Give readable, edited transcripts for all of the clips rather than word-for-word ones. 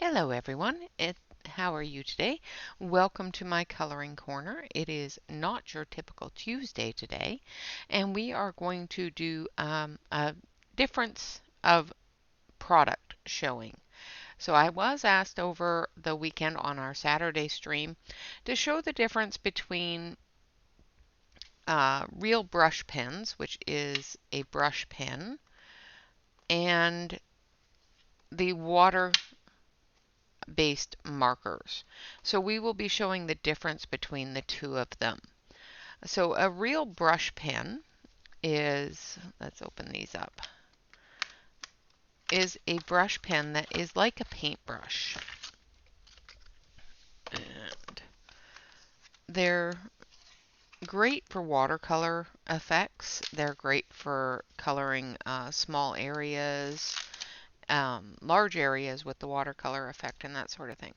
Hello everyone, how are you today? Welcome to my coloring corner. It is not your typical Tuesday today, and we are going to do a difference of product showing. So I was asked over the weekend on our Saturday stream to show the difference between real brush pens, which is a brush pen, and the water based markers. So we will be showing the difference between the two of them. So a real brush pen is, let's open these up, is a brush pen that is like a paintbrush. And they're great for watercolor effects. They're great for coloring small areas, large areas with the watercolor effect and that sort of thing.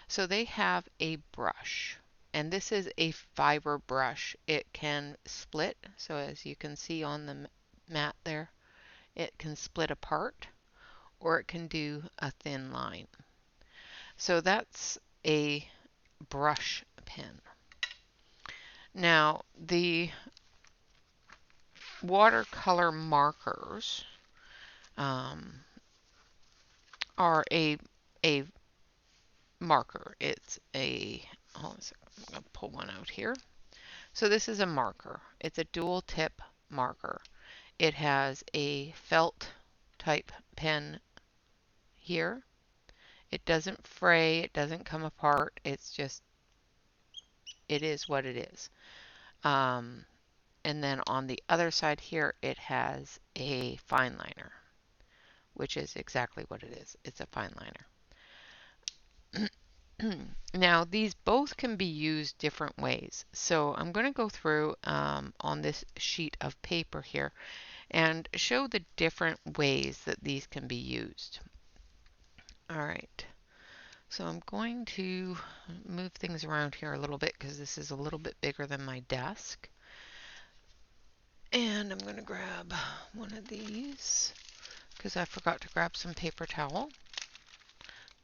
So they have a brush, and this is a fiber brush. It can split, so as you can see on the mat there, it can split apart or it can do a thin line. So that's a brush pen. Now the watercolor markers are a marker. It's a, hold on a second, I'm going to pull one out here. So this is a marker. It's a dual tip marker. It has a felt type pen here. It doesn't fray, it doesn't come apart. It's just, it is what it is. And then on the other side here, it has a fine liner, which is exactly what it is. It's a fine liner. Now, these both can be used different ways. So I'm going to go through on this sheet of paper here and show the different ways that these can be used. All right. So I'm going to move things around here a little bit because this is a little bit bigger than my desk. And I'm going to grab one of these because I forgot to grab some paper towel,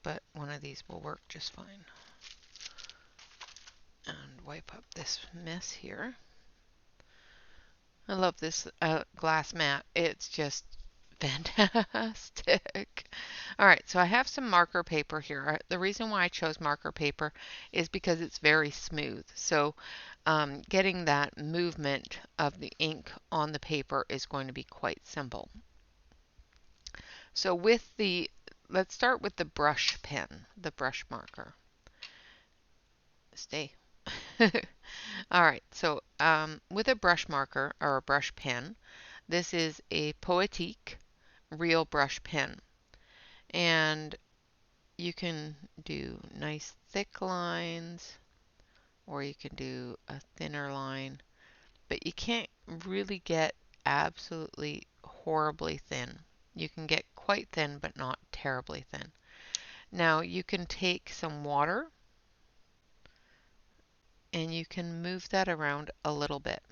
but one of these will work just fine. And wipe up this mess here. I love this glass mat. It's just fantastic. All right, so I have some marker paper here. The reason why I chose marker paper is because it's very smooth. So getting that movement of the ink on the paper is going to be quite simple. So let's start with the brush pen, the brush marker. Stay. All right, so with a brush marker or a brush pen, this is a Poetique real brush pen. And you can do nice thick lines or you can do a thinner line, but you can't really get absolutely horribly thin. You can get quite thin, but not terribly thin. Now you can take some water and you can move that around a little bit.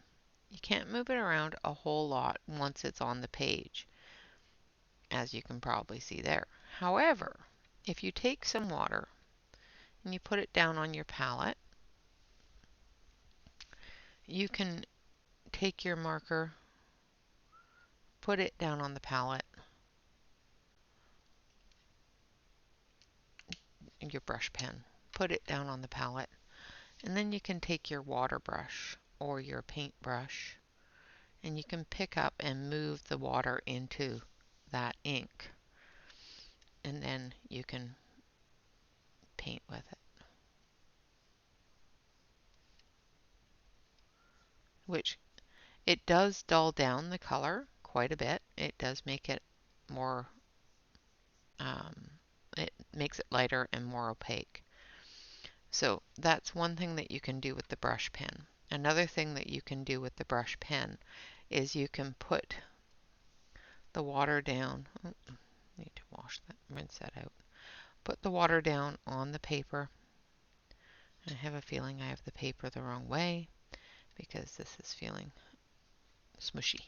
You can't move it around a whole lot once it's on the page, as you can probably see there. However, if you take some water and you put it down on your palette, you can take your marker, put it down on the palette, and your brush pen, put it down on the palette, and then you can take your water brush or your paint brush and you can pick up and move the water into that ink, and then you can paint with it, which it does dull down the color quite a bit. It does make it more, it makes it lighter and more opaque. So that's one thing that you can do with the brush pen. Another thing that you can do with the brush pen is you can put the water down. Oh, need to wash that, rinse that out. Put the water down on the paper. I have a feeling I have the paper the wrong way because this is feeling smushy.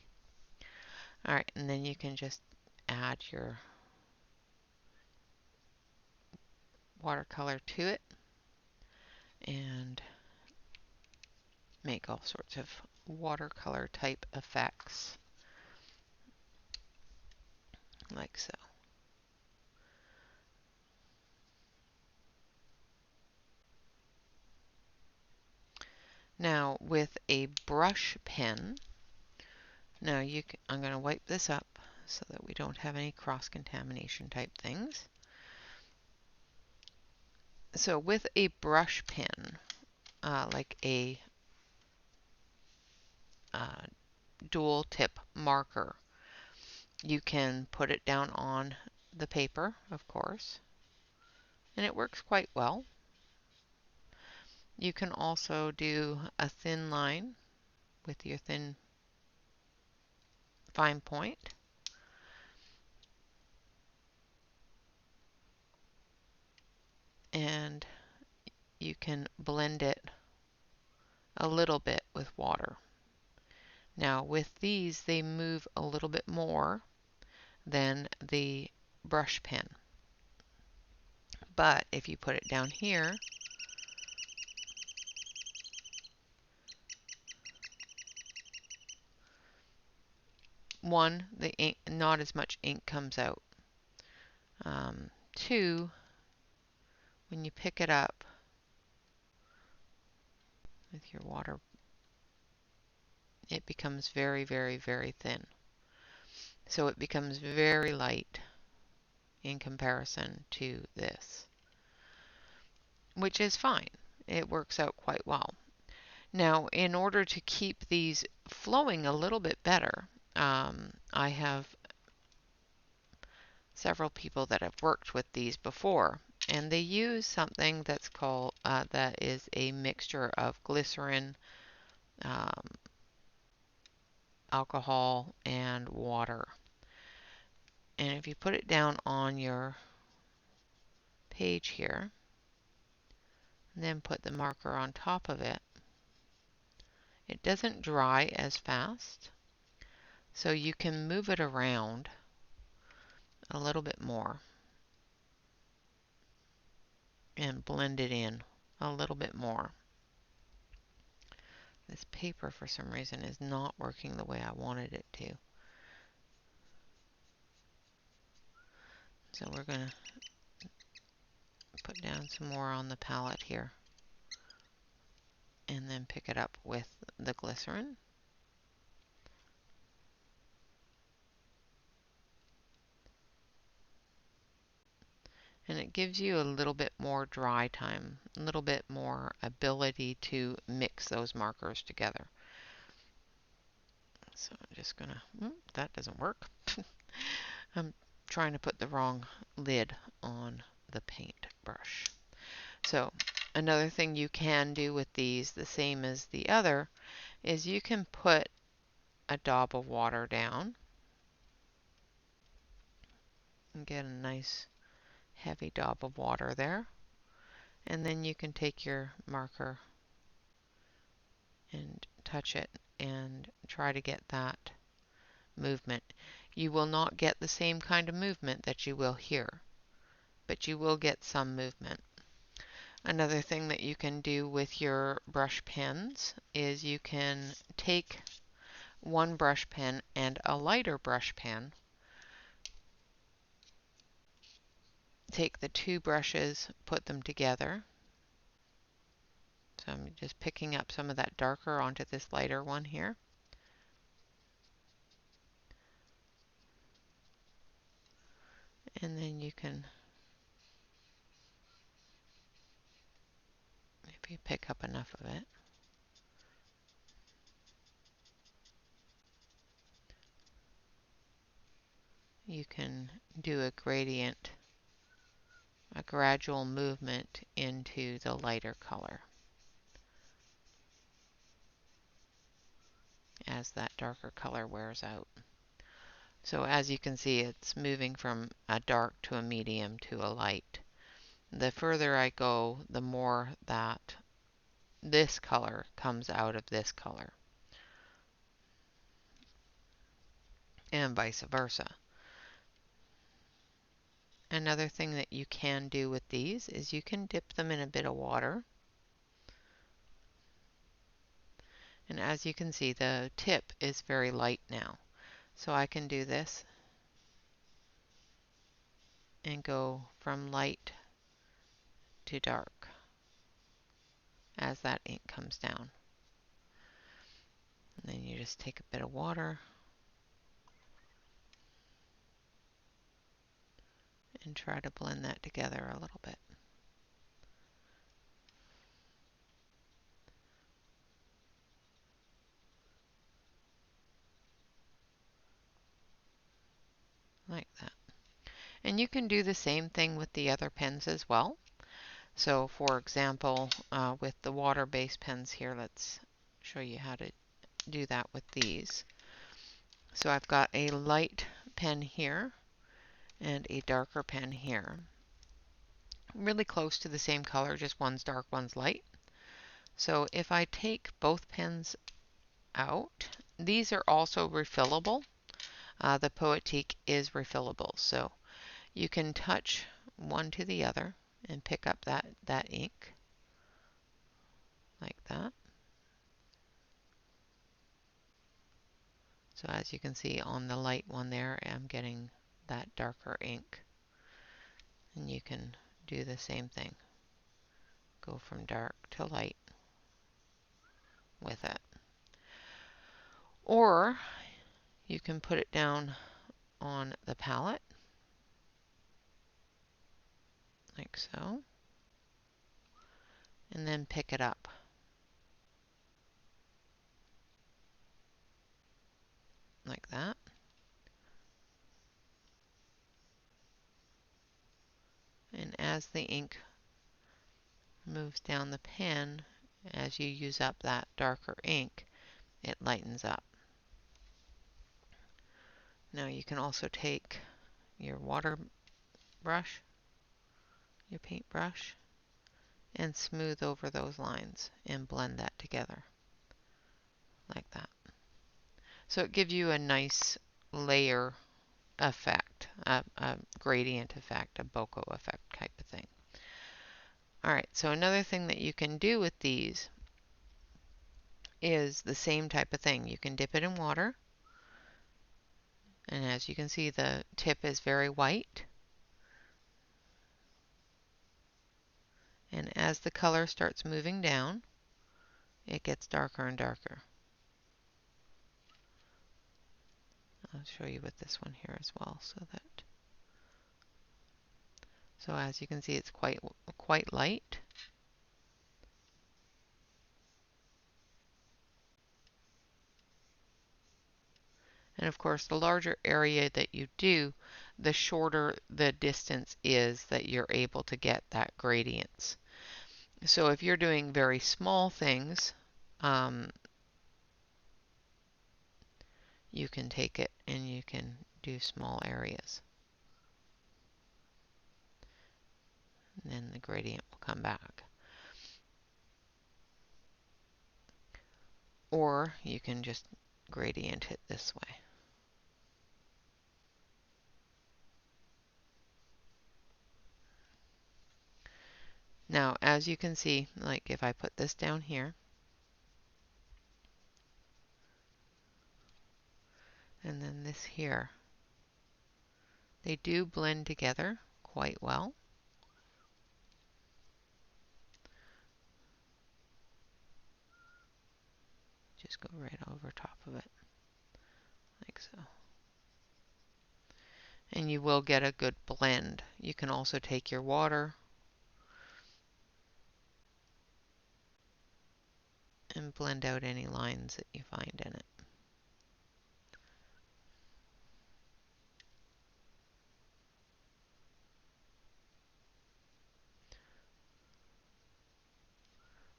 All right, and then you can just add your watercolor to it and make all sorts of watercolor type effects like so. Now with a brush pen, I'm going to wipe this up so that we don't have any cross-contamination type things. So with a brush pen, like a dual tip marker, you can put it down on the paper, of course, and it works quite well. You can also do a thin line with your fine point. And you can blend it a little bit with water. Now with these, they move a little bit more than the brush pen. But if you put it down here, one, the ink, not as much ink comes out. Two, when you pick it up with your water, it becomes very, very, very thin. So it becomes very light in comparison to this, which is fine. It works out quite well. Now, in order to keep these flowing a little bit better, I have several people that have worked with these before, and they use something that's called, that is a mixture of glycerin, um, alcohol, and water. And if you put it down on your page here, and then put the marker on top of it, it doesn't dry as fast, so you can move it around a little bit more and blend it in a little bit more. This paper, for some reason, is not working the way I wanted it to. So we're going to put down some more on the palette here and then pick it up with the glycerin. And it gives you a little bit more dry time, a little bit more ability to mix those markers together. So I'm just going to, that doesn't work. I'm trying to put the wrong lid on the paint brush. So another thing you can do with these, the same as the other, is you can put a daub of water down and get a nice heavy daub of water there. And then you can take your marker and touch it and try to get that movement. You will not get the same kind of movement that you will here, but you will get some movement. Another thing that you can do with your brush pens is you can take one brush pen and a lighter brush pen, take the two brushes, put them together. So I'm just picking up some of that darker onto this lighter one here. And then you can maybe pick up enough of it. You can do a gradient, a gradual movement into the lighter color as that darker color wears out. So as you can see, it's moving from a dark to a medium to a light. The further I go, the more that this color comes out of this color, and vice versa. Another thing that you can do with these is you can dip them in a bit of water. And as you can see, the tip is very light now. So I can do this and go from light to dark as that ink comes down. And then you just take a bit of water and try to blend that together a little bit. Like that. And you can do the same thing with the other pens as well. So for example, with the water-based pens here, let's show you how to do that with these. So I've got a light pen here and a darker pen here. Really close to the same color, just one's dark, one's light. So if I take both pens out, these are also refillable. The Poetique is refillable, so you can touch one to the other and pick up that ink like that. So as you can see on the light one there, I'm getting that darker ink. And you can do the same thing. Go from dark to light with it. Or you can put it down on the palette, like so, and then pick it up. Like that. And as the ink moves down the pen, as you use up that darker ink, it lightens up. Now you can also take your water brush, your paintbrush, and smooth over those lines and blend that together like that. So it gives you a nice layer effect, a gradient effect, a bokeh effect type of thing. Alright, so another thing that you can do with these is the same type of thing. You can dip it in water, and as you can see, the tip is very white. And as the color starts moving down, it gets darker and darker. I'll show you with this one here as well, so as you can see, it's quite light. And of course, the larger area that you do, the shorter the distance is that you're able to get that gradients. So if you're doing very small things, you can take it and you can do small areas. And then the gradient will come back. Or you can just gradient it this way. Now, as you can see, like if I put this down here, and then this here, they do blend together quite well. Just go right over top of it, like so. And you will get a good blend. You can also take your water and blend out any lines that you find in it.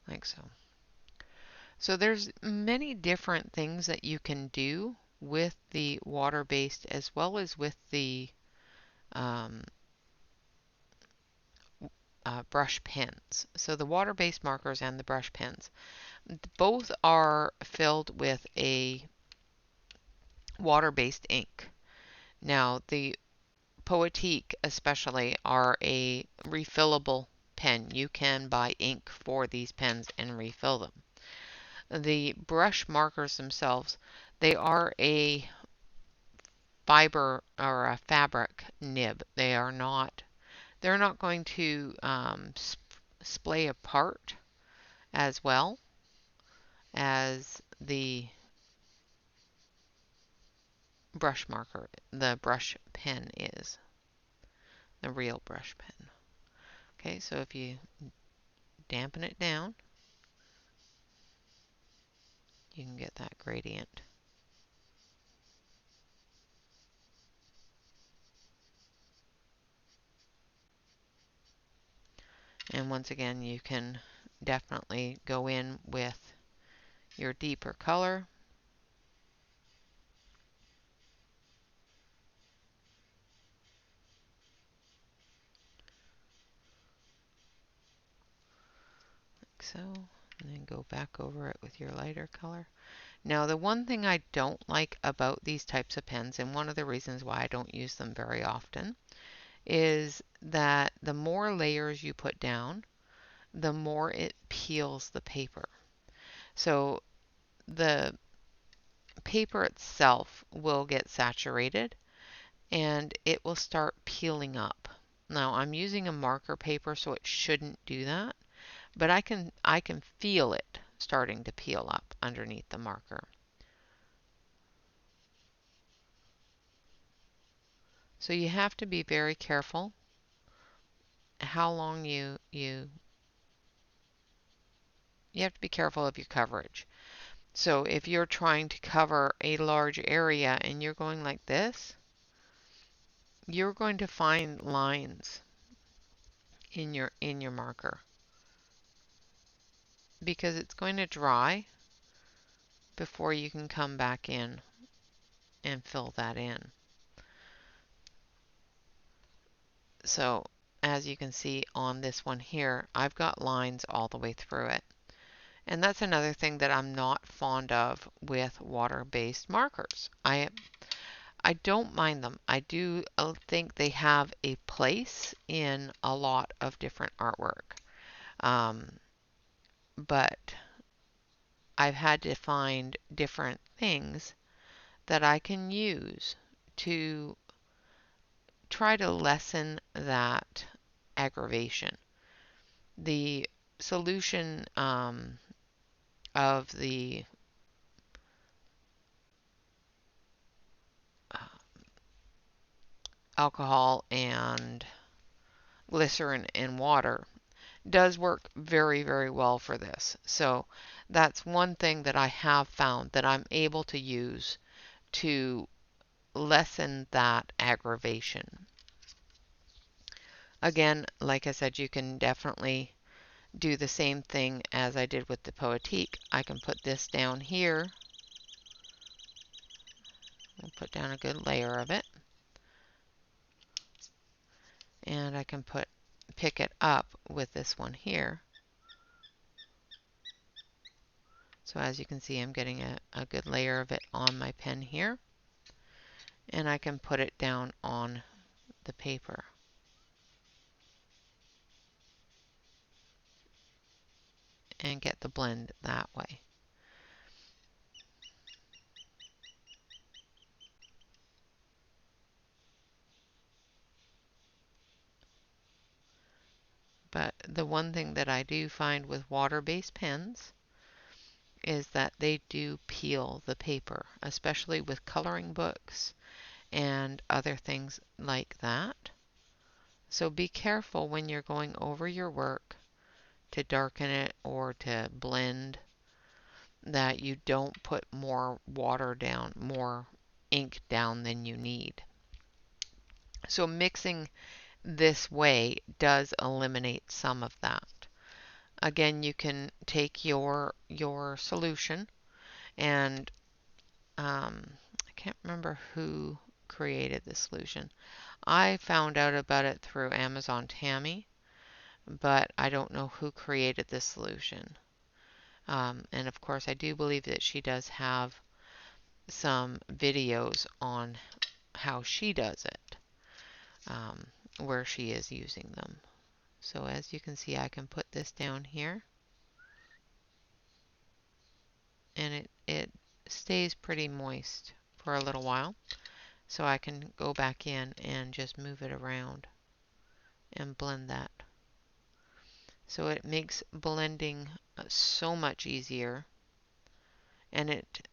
Like so. So there's many different things that you can do with the water-based as well as with the brush pens. So the water-based markers and the brush pens, both are filled with a water-based ink. Now the Poetique especially are a refillable pen. You can buy ink for these pens and refill them. The brush markers themselves, they are a fiber or a fabric nib. They're not going to splay apart as well as the brush marker, the brush pen is, the real brush pen. Okay, so if you dampen it down, you can get that gradient. And once again, you can definitely go in with your deeper color. Like so, and then go back over it with your lighter color. Now, the one thing I don't like about these types of pens, and one of the reasons why I don't use them very often, is that the more layers you put down, the more it peels the paper. So the paper itself will get saturated and it will start peeling up. Now I'm using a marker paper, so it shouldn't do that, but I can feel it starting to peel up underneath the marker. So you have to be very careful how long you have to be careful of your coverage. So if you're trying to cover a large area and you're going like this, you're going to find lines in your marker because it's going to dry before you can come back in and fill that in. So as you can see on this one here, I've got lines all the way through it. And that's another thing that I'm not fond of with water-based markers. I don't mind them. I do think they have a place in a lot of different artwork. But I've had to find different things that I can use to try to lessen that aggravation. The solution of the uh, alcohol and glycerin and water does work very, very well for this. So that's one thing that I have found that I'm able to use to lessen that aggravation. Again, like I said, you can definitely do the same thing as I did with the Poetique. I can put this down here. I'll put down a good layer of it. And I can pick it up with this one here. So as you can see, I'm getting a good layer of it on my pen here. And I can put it down on the paper. And get the blend that way. But the one thing that I do find with water-based pens is that they do peel the paper, especially with coloring books and other things like that. So be careful when you're going over your work to darken it or to blend that you don't put more water down, more ink down than you need. So mixing this way does eliminate some of that. Again, you can take your solution and I can't remember who created the solution. I found out about it through Amazon Tammy, but I don't know who created the solution. And of course, I do believe that she does have some videos on how she does it. um, where she is using them. So as you can see, I can put this down here, and it stays pretty moist for a little while. So I can go back in and just move it around and blend that. So it makes blending so much easier, and it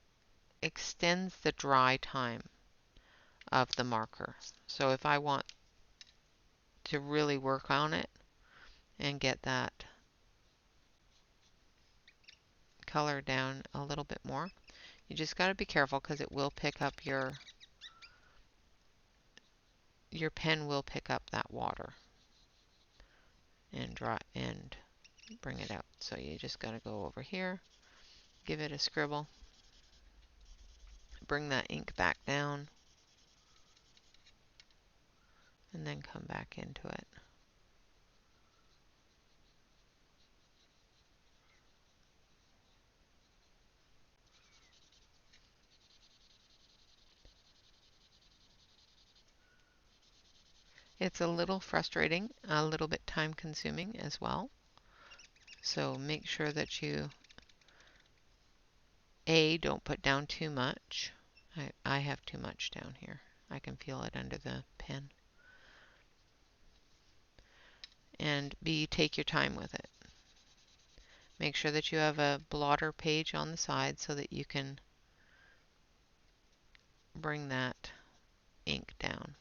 extends the dry time of the marker. So if I want to really work on it and get that color down a little bit more, you just got to be careful because it will pick up your pen will pick up that water and dry and bring it out. So you just got to go over here, give it a scribble, bring that ink back down, and then come back into it. It's a little frustrating, a little bit time consuming as well. So make sure that you don't put down too much. I have too much down here. I can feel it under the pen. And B, take your time with it. Make sure that you have a blotter page on the side so that you can bring that ink down.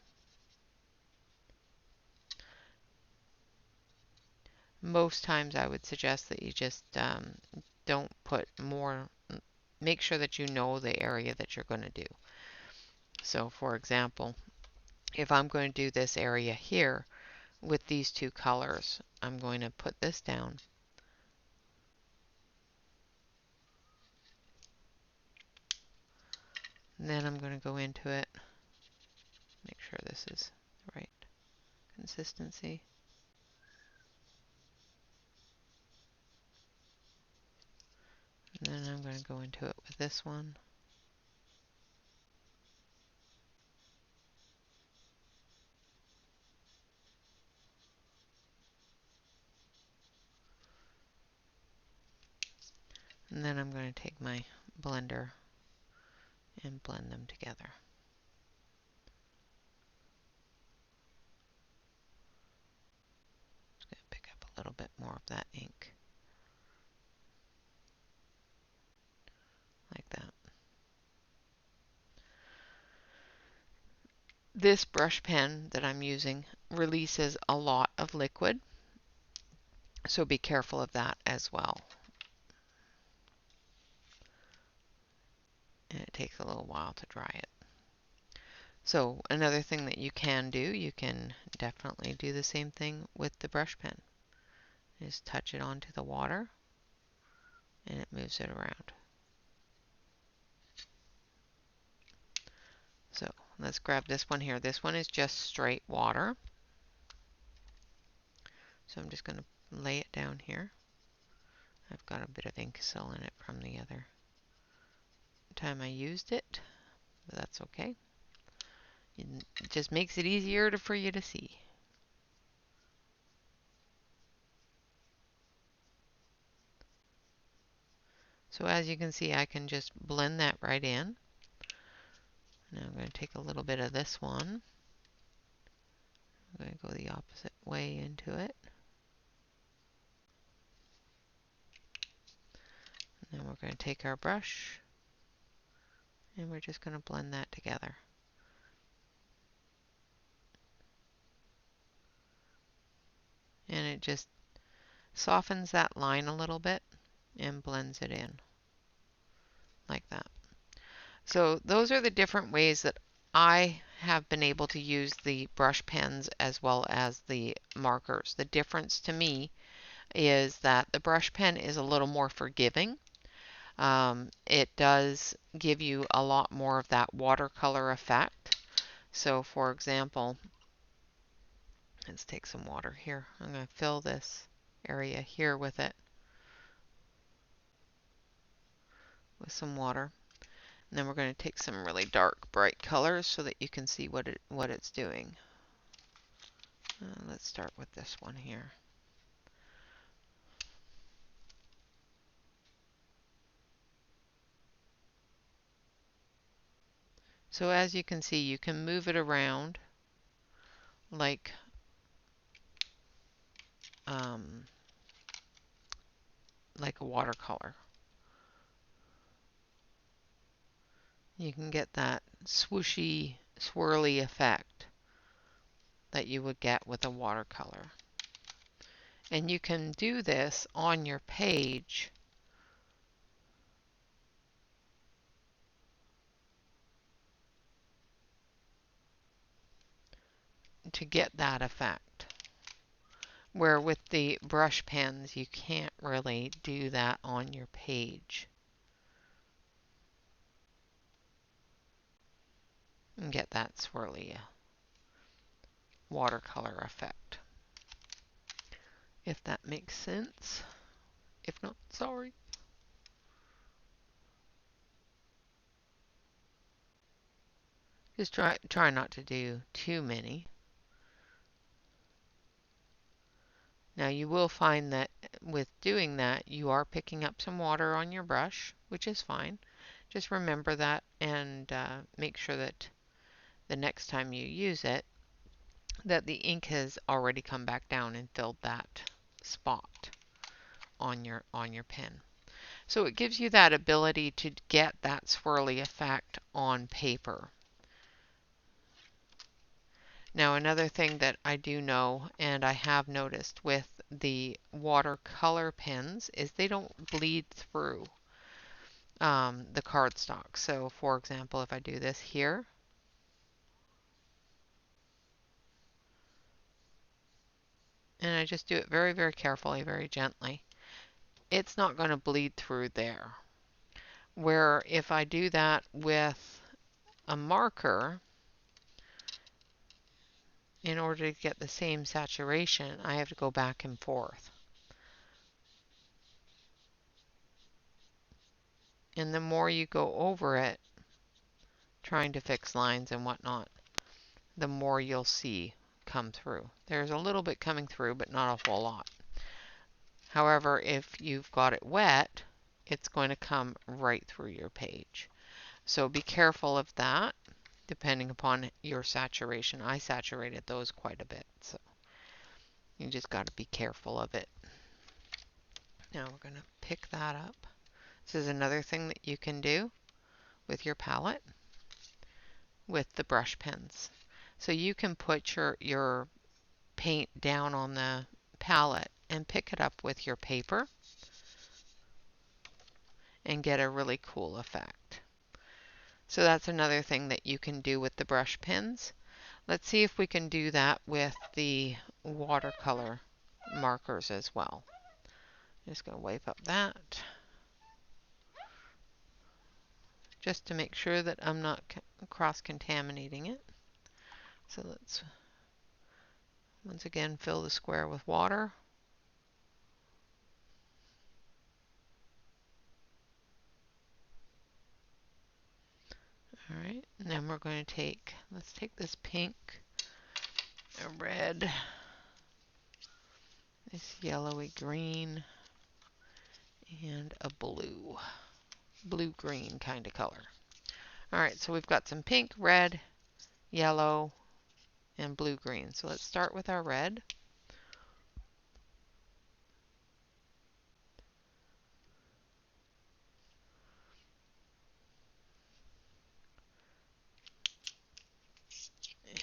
Most times I would suggest that you just don't put more, make sure that you know the area that you're going to do. So for example, if I'm going to do this area here with these two colors, I'm going to put this down. And then I'm going to go into it, make sure this is the right consistency. And then I'm going to go into it with this one. And then I'm going to take my blender and blend them together. Just going to pick up a little bit more of that ink. Like that. This brush pen that I'm using releases a lot of liquid, so be careful of that as well. And it takes a little while to dry it. So another thing that you can do, you can definitely do the same thing with the brush pen. Just touch it onto the water and it moves it around. So let's grab this one here. This one is just straight water. So I'm just going to lay it down here. I've got a bit of ink still in it from the other time I used it, but that's okay. It just makes it easier for you to see. So as you can see, I can just blend that right in. Now I'm going to take a little bit of this one. I'm going to go the opposite way into it. And then we're going to take our brush and we're just going to blend that together. And it just softens that line a little bit and blends it in like that. So those are the different ways that I have been able to use the brush pens as well as the markers. The difference to me is that the brush pen is a little more forgiving. It does give you a lot more of that watercolor effect. So for example, let's take some water here. I'm going to fill this area here with it, with some water. And then we're going to take some really dark, bright colors so that you can see what it's doing. Let's start with this one here. So as you can see, you can move it around like um, like a watercolor. You can get that swooshy, swirly effect that you would get with a watercolor. And you can do this on your page to get that effect. Where with the brush pens, you can't really do that on your page and get that swirly watercolor effect. If that makes sense. If not, sorry. Just try not to do too many. Now you will find that with doing that, you are picking up some water on your brush, which is fine. Just remember that and make sure that the next time you use it, that the ink has already come back down and filled that spot on your pen. So it gives you that ability to get that swirly effect on paper. Now another thing that I do know and I have noticed with the watercolor pens is they don't bleed through the cardstock. So for example, if I do this here, and I just do it very, very carefully, very gently, it's not going to bleed through there. Where if I do that with a marker, in order to get the same saturation, I have to go back and forth. And the more you go over it, trying to fix lines and whatnot, the more you'll see come through. There's a little bit coming through, but not a whole lot. However, if you've got it wet, it's going to come right through your page. So be careful of that, depending upon your saturation. I saturated those quite a bit, so you just got to be careful of it. Now we're going to pick that up. This is another thing that you can do with your palette with the brush pens. So you can put your paint down on the palette and pick it up with your paper and get a really cool effect. So that's another thing that you can do with the brush pens. Let's see if we can do that with the watercolor markers as well. Just going to wipe up that just to make sure that I'm not cross-contaminating it. So let's once again fill the square with water. Alright, and then we're going to let's take this pink, a red, this yellowy green, and a blue-green kind of color. Alright, so we've got some pink, red, yellow, and blue-green. So let's start with our red.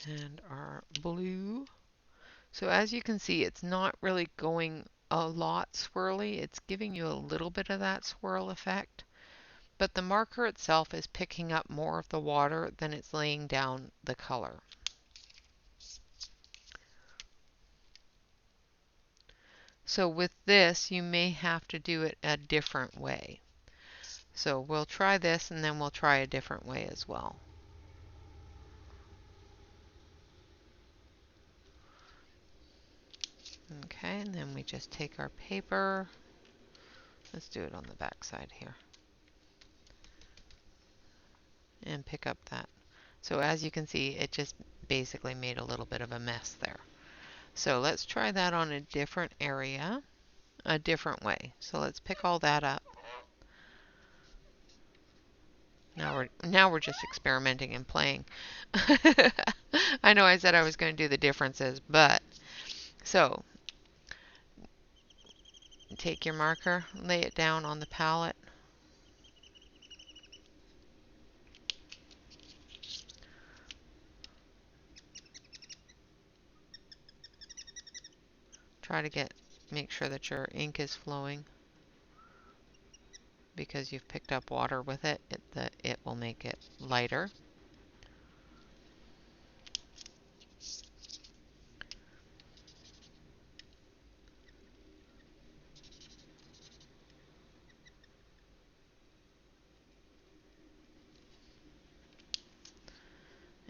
And our blue. So as you can see, it's not really going a lot swirly. It's giving you a little bit of that swirl effect. But the marker itself is picking up more of the water than it's laying down the color. So with this, you may have to do it a different way. So we'll try this and then we'll try a different way as well. Okay, and then we just take our paper. Let's do it on the back side here. And pick up that. So as you can see, it just basically made a little bit of a mess there. So let's try that on a different area, a different way. So let's pick all that up. Now we're just experimenting and playing. I know I said I was going to do the differences, but so take your marker, lay it down on the palette. Try to make sure that your ink is flowing, because you've picked up water with it, it will make it lighter.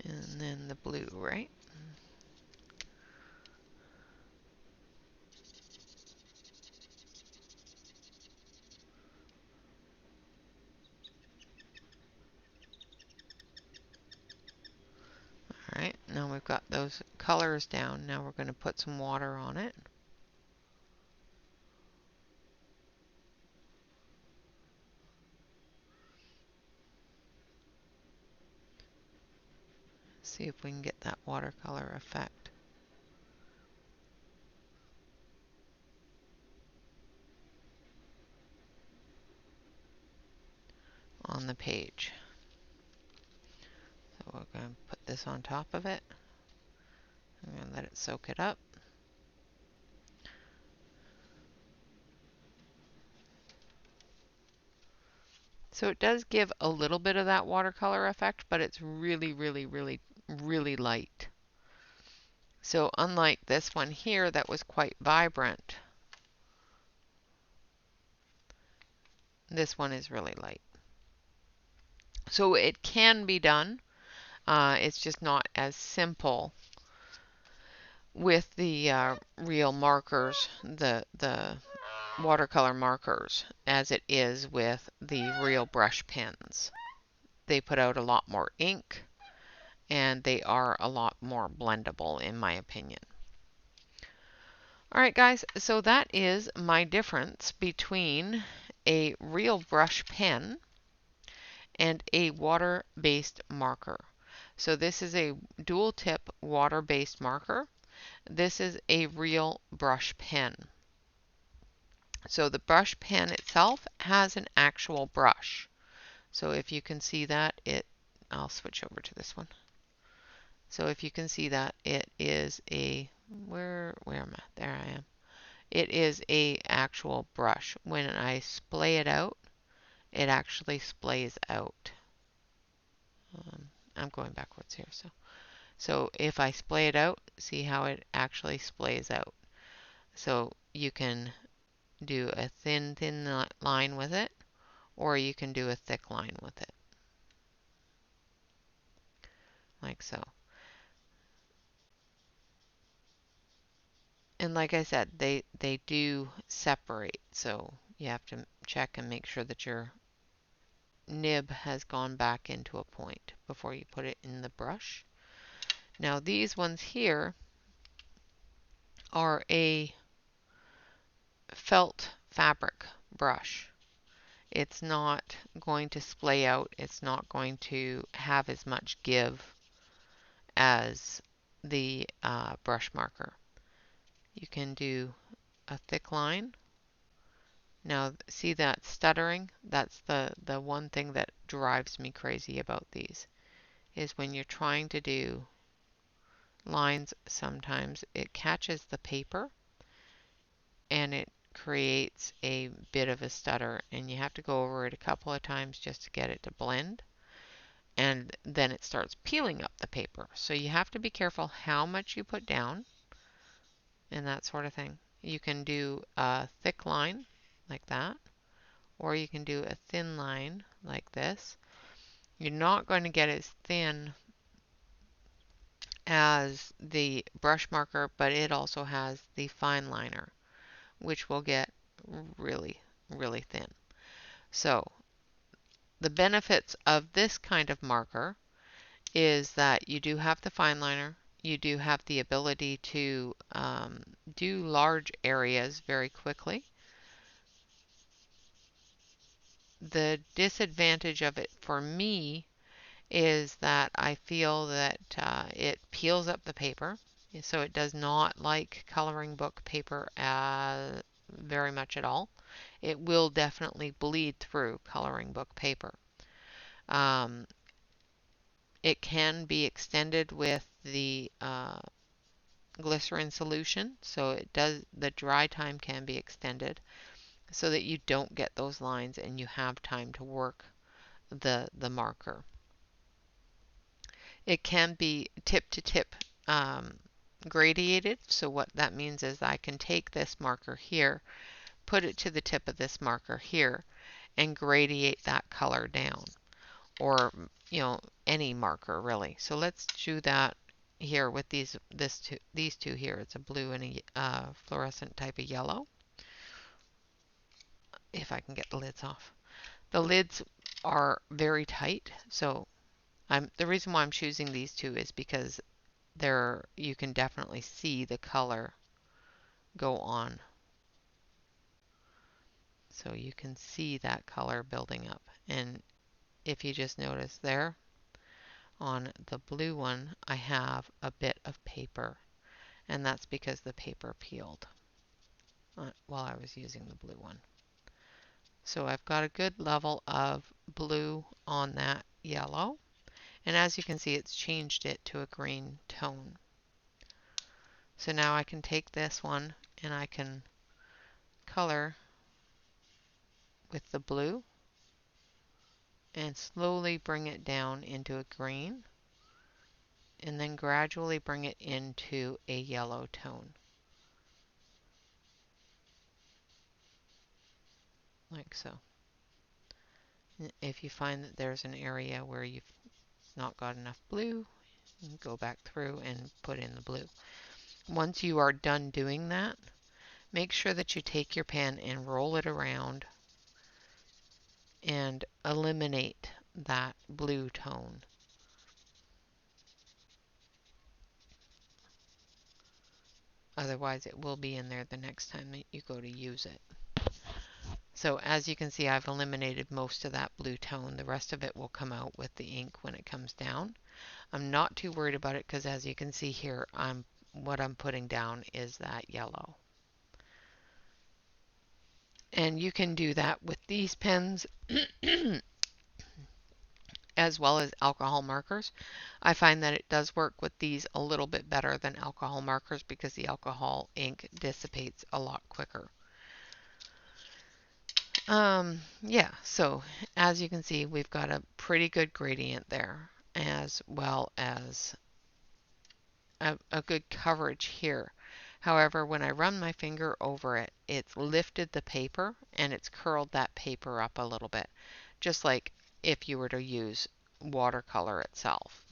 And then the blue, right? Alright, now we've got those colors down. Now we're going to put some water on it. See if we can get that watercolor effect on the page. So we're going to put this on top of it. I'm going to let it soak it up. So it does give a little bit of that watercolor effect, but it's really, really, really, really light. So unlike this one here that was quite vibrant, this one is really light. So it can be done. It's just not as simple with the real markers, the watercolor markers, as it is with the real brush pens. They put out a lot more ink, and they are a lot more blendable, in my opinion. Alright guys, so that is my difference between a real brush pen and a water-based marker. So this is a dual tip water-based marker. This is a real brush pen. So the brush pen itself has an actual brush. So if you can see that, I'll switch over to this one. So if you can see that, it is a, where am I? There I am. It is a actual brush. When I splay it out, it actually splays out. I'm going backwards here. So if I splay it out, see how it actually splays out. So you can do a thin line with it, or you can do a thick line with it, like so. And like I said, they do separate, so you have to check and make sure that your nib has gone back into a point before you put it in the brush. Now these ones here are a felt fabric brush. It's not going to splay out. It's not going to have as much give as the brush marker. You can do a thick line. Now see that stuttering? That's the one thing that drives me crazy about these, is when you're trying to do lines, sometimes it catches the paper and it creates a bit of a stutter, and you have to go over it a couple of times just to get it to blend, and then it starts peeling up the paper. So you have to be careful how much you put down and that sort of thing. You can do a thick line like that, or you can do a thin line like this. You're not going to get as thin as the brush marker, but it also has the fine liner, which will get really, really thin. So the benefits of this kind of marker is that you do have the fine liner, you do have the ability to do large areas very quickly. The disadvantage of it for me is that I feel that it peels up the paper. So it does not like coloring book paper very much at all. It will definitely bleed through coloring book paper. Um, it can be extended with the glycerin solution, so the dry time can be extended so that you don't get those lines and you have time to work the marker. It can be tip to tip gradiated, so what that means is I can take this marker here, put it to the tip of this marker here, and gradiate that color down, or any marker really. So let's do that here with these two here. It's a blue and a fluorescent type of yellow. If I can get the lids off. The lids are very tight, so the reason why I'm choosing these two is because you can definitely see the color go on. So you can see that color building up. And if you just notice there, on the blue one, I have a bit of paper. And that's because the paper peeled while I was using the blue one. So I've got a good level of blue on that yellow. And as you can see, it's changed it to a green tone. So now I can take this one and I can color with the blue and slowly bring it down into a green and then gradually bring it into a yellow tone. Like so. If you find that there's an area where you've not got enough blue, you can go back through and put in the blue. Once you are done doing that, make sure that you take your pen and roll it around and eliminate that blue tone. Otherwise it will be in there the next time that you go to use it. So as you can see, I've eliminated most of that blue tone. The rest of it will come out with the ink when it comes down. I'm not too worried about it because as you can see here, what I'm putting down is that yellow. And you can do that with these pens as well as alcohol markers. I find that it does work with these a little bit better than alcohol markers because the alcohol ink dissipates a lot quicker. Yeah, so as you can see, we've got a pretty good gradient there, as well as a good coverage here. However, when I run my finger over it, it's lifted the paper and it's curled that paper up a little bit, just like if you were to use watercolor itself.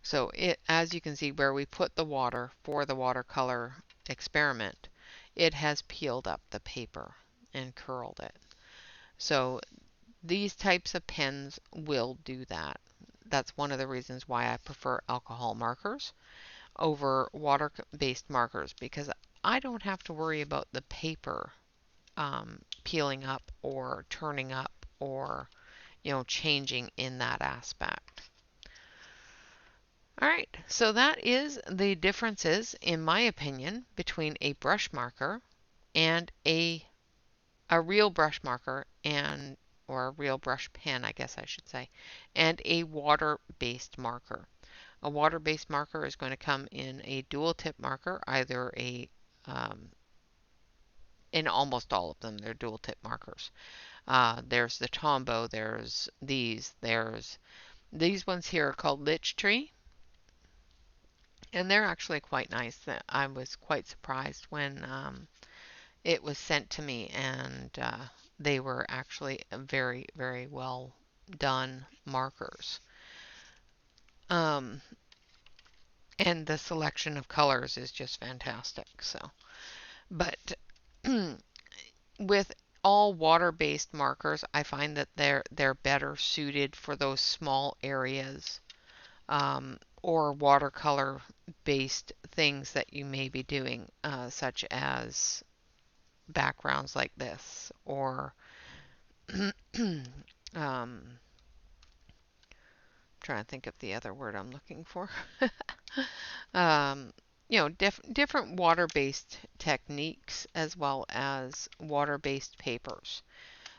So as you can see where we put the water for the watercolor experiment, it has peeled up the paper and curled it. So these types of pens will do that. That's one of the reasons why I prefer alcohol markers over water-based markers, because I don't have to worry about the paper peeling up or turning up or changing in that aspect. All right, so that is the differences, in my opinion, between a brush marker and a real brush marker or a real brush pen, I guess I should say, and a water-based marker. A water-based marker is going to come in a dual tip marker, either in almost all of them, they're dual tip markers. There's the Tombow, there's these ones here are called Lich Tree, and they're actually quite nice. I was quite surprised when it was sent to me, and they were actually very, very well done markers. And the selection of colors is just fantastic. So, but with all water-based markers, I find that they're better suited for those small areas or watercolor based things that you may be doing, such as backgrounds like this, or um, trying to think of the other word I'm looking for. um, different water-based techniques as well as water-based papers.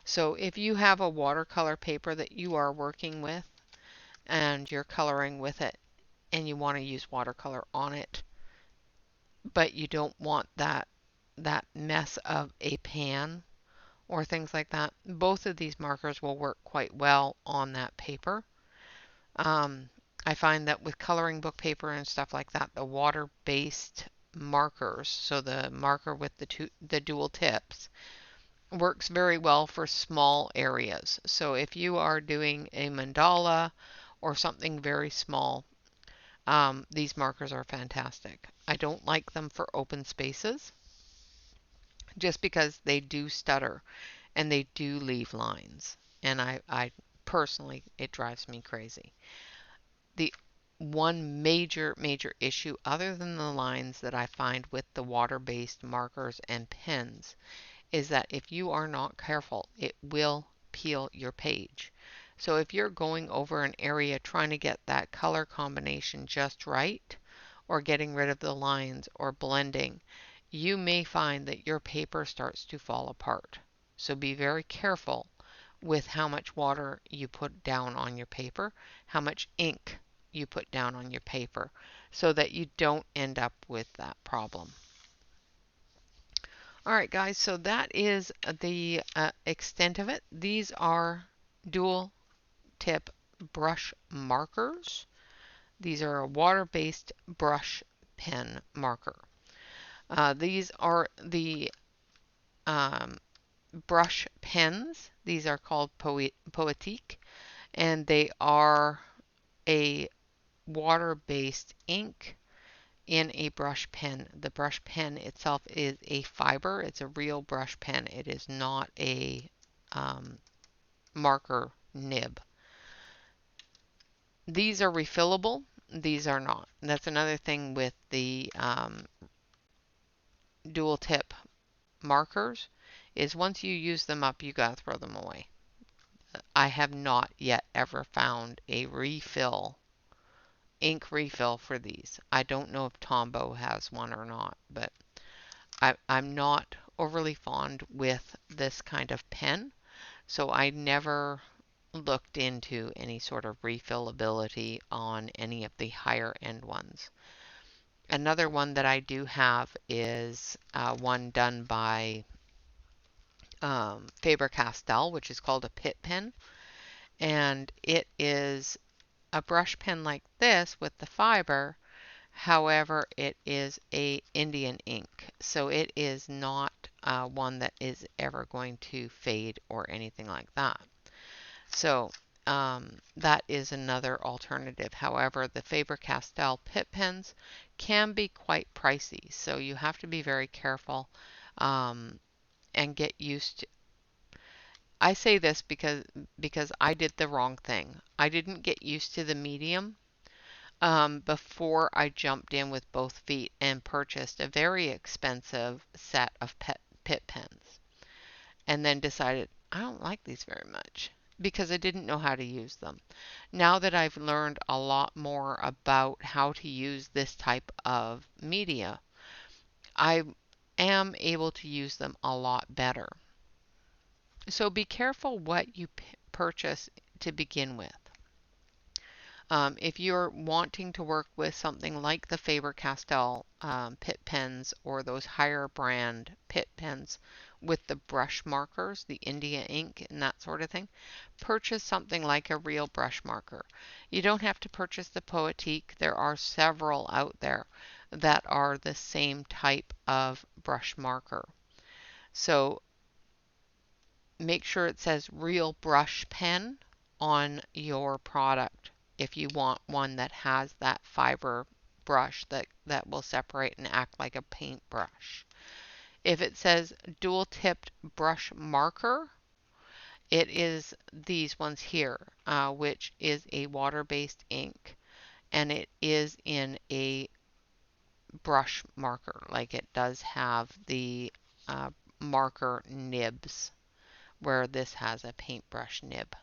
So if you have a watercolor paper that you are working with and you're coloring with it and you want to use watercolor on it, but you don't want that mess of a pan or things like that, both of these markers will work quite well on that paper. Um, I find that with coloring book paper and stuff like that, the water-based markers, so the marker with the dual tips, works very well for small areas. So if you are doing a mandala or something very small, these markers are fantastic. I don't like them for open spaces just because they do stutter and they do leave lines. And I personally, it drives me crazy. The one major issue other than the lines that I find with the water-based markers and pens is that if you are not careful, it will peel your page. So if you're going over an area trying to get that color combination just right, or getting rid of the lines or blending, you may find that your paper starts to fall apart. So be very careful with how much water you put down on your paper, how much ink you put down on your paper, so that you don't end up with that problem. All right, guys, so that is the extent of it. These are dual tip brush markers. These are a water-based brush pen marker. These are the um, brush pens. These are called Poetique, and they are a water-based ink in a brush pen. The brush pen itself is a fiber. It's a real brush pen. It is not a marker nib. These are refillable. These are not. And that's another thing with the dual tip markers is once you use them up, you gotta throw them away. I have not yet ever found a ink refill for these. I don't know if Tombow has one or not, but I'm not overly fond with this kind of pen, so I never looked into any sort of refillability on any of the higher end ones. Another one that I do have is one done by Faber-Castell, which is called a Pitt pen, and it is a brush pen like this with the fiber. However, it is a Indian ink, so it is not one that is ever going to fade or anything like that. So that is another alternative. However, the Faber-Castell Pitt pens can be quite pricey, so you have to be very careful and get used to. I say this because I did the wrong thing. I didn't get used to the medium before I jumped in with both feet and purchased a very expensive set of Pitt pens, and then decided I don't like these very much because I didn't know how to use them. Now that I've learned a lot more about how to use this type of media, I am able to use them a lot better. So be careful what you purchase to begin with. If you're wanting to work with something like the Faber-Castell Pitt pens or those higher brand Pitt pens with the brush markers, the India ink and that sort of thing, purchase something like a real brush marker. You don't have to purchase the Poetique. There are several out there that are the same type of brush marker. So make sure it says real brush pen on your product if you want one that has that fiber brush that will separate and act like a paintbrush. If it says dual tipped brush marker, it is these ones here, which is a water-based ink. and it is in a brush marker, like it does have the marker nibs where this has a paintbrush nib.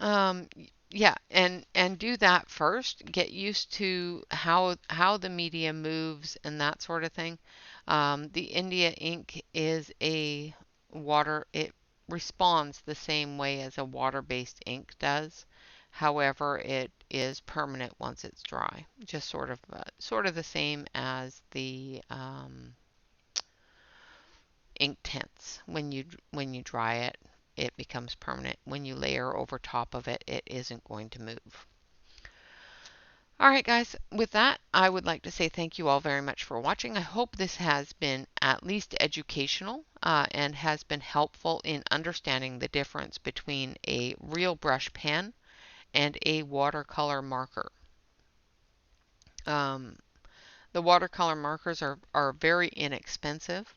Um, yeah, and do that first. Get used to how the media moves and that sort of thing. The India ink is a water. It responds the same way as a water-based ink does. However, it is permanent once it's dry. Just sort of the same as the ink tints. When you dry it, it becomes permanent. When you layer over top of it, it isn't going to move. All right, guys, with that, I would like to say thank you all very much for watching. I hope this has been at least educational and has been helpful in understanding the difference between a real brush pen and a watercolor marker. Um, the watercolor markers are very inexpensive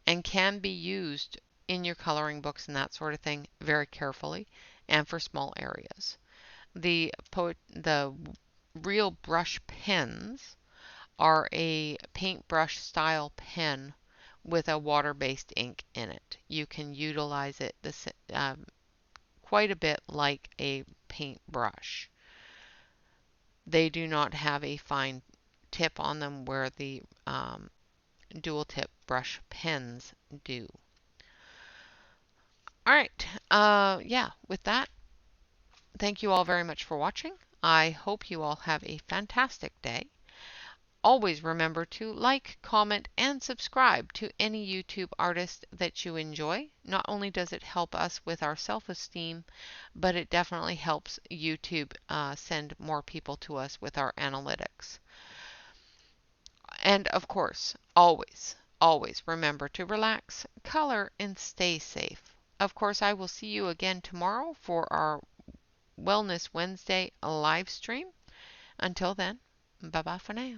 and can be used in your coloring books and that sort of thing very carefully and for small areas. The real brush pens are a paintbrush style pen with a water-based ink in it. You can utilize it quite a bit like a paintbrush. They do not have a fine tip on them where the dual tip brush pens do. All right. Yeah, with that, thank you all very much for watching. I hope you all have a fantastic day. Always remember to like, comment, and subscribe to any YouTube artist that you enjoy. Not only does it help us with our self-esteem, but it definitely helps YouTube send more people to us with our analytics. And of course, always remember to relax, color, and stay safe. Of course, I will see you again tomorrow for our Wellness Wednesday live stream. Until then, bye bye for now.